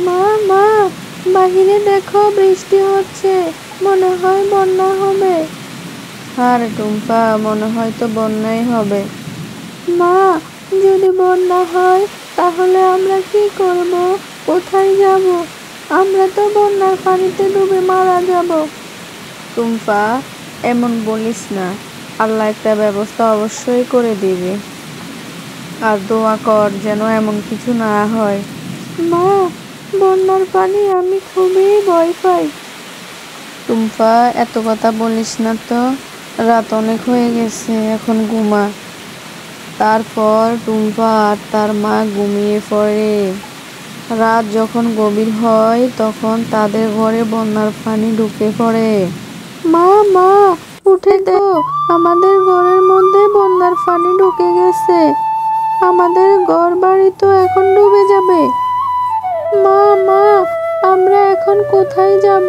মা মা, বাহিরে দেখো বৃষ্টি হচ্ছে, মনে হয় বন্যা হবে। আর টুম্পা, মনে হয় তো বন্যাই হবে। মা, যদি বন্যা হয় তাহলে আমরা কি করব? কোথায় যাব? আমরা তো বন্যার পানিতে ডুবে মারা যাব। টুম্পা, এমন বলিস না, আল্লাহ একটা ব্যবস্থা অবশ্যই করে দিবে। আর দোয়া কর যেন এমন কিছু না হয়। মা, বন্যার পানি আমি খুবই ভয় পাই। টুম্পা, এত কথা বলিস না তো, রাত অনেক হয়ে গেছে, এখন ঘুমা। তারপর টুম্পা আর তার মা ঘুমিয়ে পড়ে। রাত যখন গভীর হয় তখন তাদের ঘরে বন্যার পানি ঢুকে পড়ে। মা মা, উঠে দেখো, আমাদের ঘরের মধ্যে বন্যার পানি ঢুকে গেছে। আমাদের ঘর বাড়ি তো এখন ডুবে যাবে। মা মা, আমরা এখন কোথায় যাব?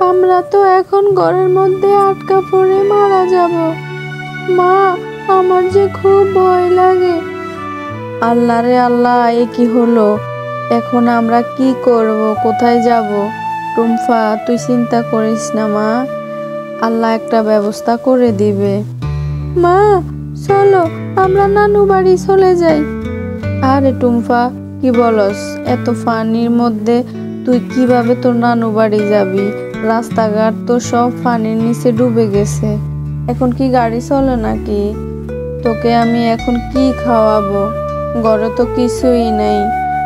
আমরা তো এখন ঘরের মধ্যে আটকা পড়ে মারা যাব। মা, আমার যে খুব ভয় লাগে। আল্লাহ রে আল্লাহ, এ কি হলো? এখন আমরা কি করব? কোথায় যাব? টুম্পা, তুই চিন্তা করিস না মা, আল্লাহ একটা ব্যবস্থা করে দিবে। মা, চলো আমরা নানু বাড়ি চলে যাই। আরে টুম্পা, কি বলস? এত পানির মধ্যে তুই কিভাবে তোর নানু বাড়ি যাবি? রাস্তাঘাট তো সব পানির নিচে ডুবে গেছে, এখন কি গাড়ি চলে নাকি? তোকে আমি এখন কি খাওয়াবো? ঘরে তো কিছুই নেই,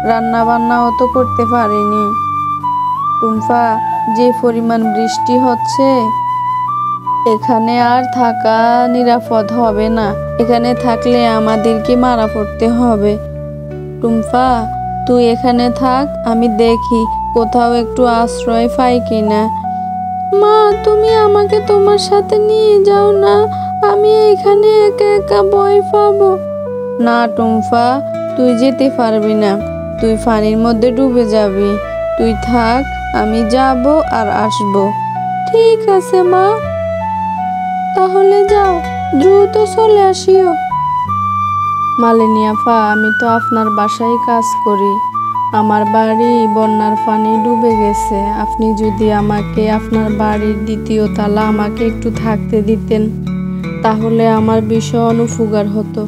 রান্না বান্নাও তো করতে পারিনি। টুম্পা, যে পরিমাণ বৃষ্টি হচ্ছে, এখানে আর থাকা নিরাপদ হবে না। এখানে থাকলে আমাদেরকে মারা পড়তে হবে। টুম্পা, তুই এখানে থাক, আমি দেখি কোথাও একটু আশ্রয় পাই কিনা। মা, তুমি আমাকে তোমার সাথে নিয়ে যাও না, আমি এখানে একা একা ভয় পাবো। না টুম্পা, তুই যেতে পারবি না, তুই পানির মধ্যে ডুবে যাবি। তুই থাক, আমি যাব আর আসবো। ঠিক আছে মা, তাহলে যাও, দ্রুত চলে আসিও। মালিনী আপা, আমি তো আপনার বাসায় কাজ করি। আমার বাড়ি বন্যার পানি ডুবে গেছে। আপনি যদি আমাকে আপনার বাড়ির দ্বিতীয় তলা আমাকে একটু থাকতে দিতেন, তাহলে আমার ভীষণ উপকার হতো।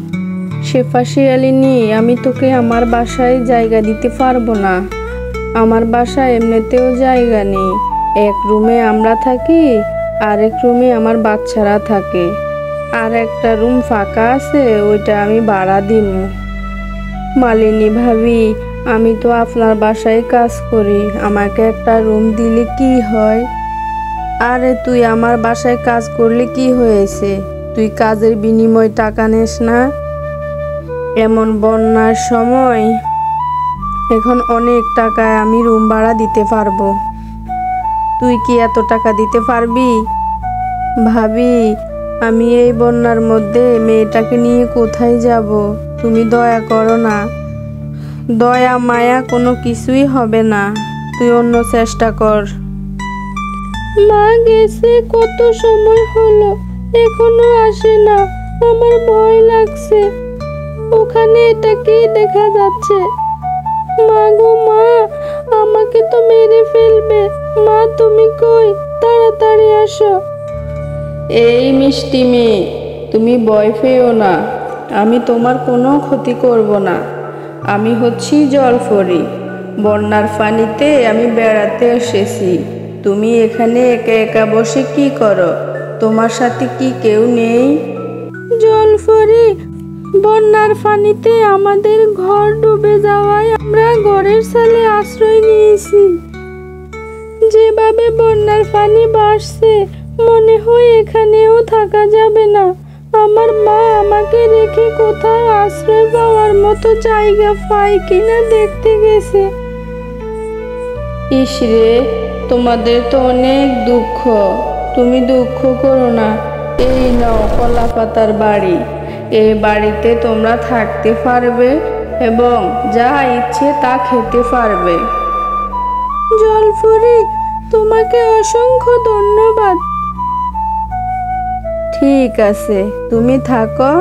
শেফা শিয়ালিনী, আমি তোকে আমার বাসায় জায়গা দিতে পারবো না। আমার বাসায় এমনিতেও জায়গা নেই। এক রুমে আমরা থাকি, আরেক রুমে আমার বাচ্চারা থাকে, আর একটা রুম ফাঁকা আছে, ওইটা আমি ভাড়া দিব। মালিনী ভাবি, আমি তো আপনার বাসায় কাজ করি, আমাকে একটা রুম দিলে কি হয়? আরে তুই আমার বাসায় কাজ করলে কি হয়েছে? তুই কাজের বিনিময়ে টাকা নেস না? এমন বন্যার সময় এখন অনেক টাকায় আমি রুম ভাড়া দিতে পারবো। তুই কি এত টাকা দিতে পারবি? ভাবি, আমি এই বন্যার মধ্যে মেয়েটাকে নিয়ে কোথায় যাব? তুমি দয়া করো না। দয়া মায়া কোনো কিছুই হবে না, তুই অন্য চেষ্টা কর। মা গেছে কত সময় হলো, এখনো আসে না, আমার ভয় লাগছে। ওখানে এটা কি দেখা যাচ্ছে? মা গো মা, আমাকে তো মেরে ফেলবে। মা তুমি কই? তাড়াতাড়ি আসো। এই মিষ্টি মেয়ে, তুমি ভয় পেও না, আমি তোমার কোনো ক্ষতি করব না। আমি হচ্ছি জলপরি, বন্যার পানিতে আমি বেড়াতে এসেছি। তুমি এখানে একা একা বসে কি করো? তোমার সাথে কি কেউ নেই? জলপরি, বন্যার পানিতে আমাদের ঘর ডুবে যাওয়ায় আমরা ঘরের ছালে আশ্রয় নিয়েছি। যেভাবে বন্যার পানি বাড়ছে, মনে হয় এখানেও থাকা যাবে না। আমার মা আমাকে রেখে কোথাও আশ্রয় পাওয়ার মতো জায়গা পায় কিনা দেখতে গেছে। ইসরে, তোমাদের তো অনেক দুঃখ, তুমি দুঃখ করো না। এই নাও কলা পাতার বাড়ি, এই বাড়িতে তোমরা থাকতে পারবে এবং যা ইচ্ছে তা খেতে পারবে। জলপরি, তোমার তোমাকে অসংখ্য ধন্যবাদ। ঠিক আছে, তুমি থাকো,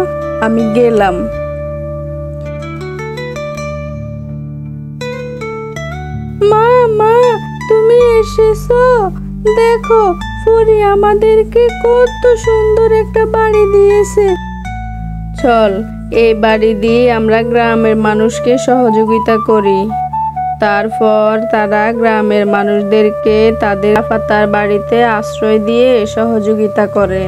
আমি গেলাম। মা মা, তুমি এসেছো? দেখো, পরি আমাদেরকে কত সুন্দর একটা বাড়ি দিয়েছে। চল, এই বাড়ি দিয়ে আমরা গ্রামের মানুষকে সহযোগিতা করি। তারপর তারা গ্রামের মানুষদেরকে তাদের আফাতার বাড়িতে আশ্রয় দিয়ে সহযোগিতা করে।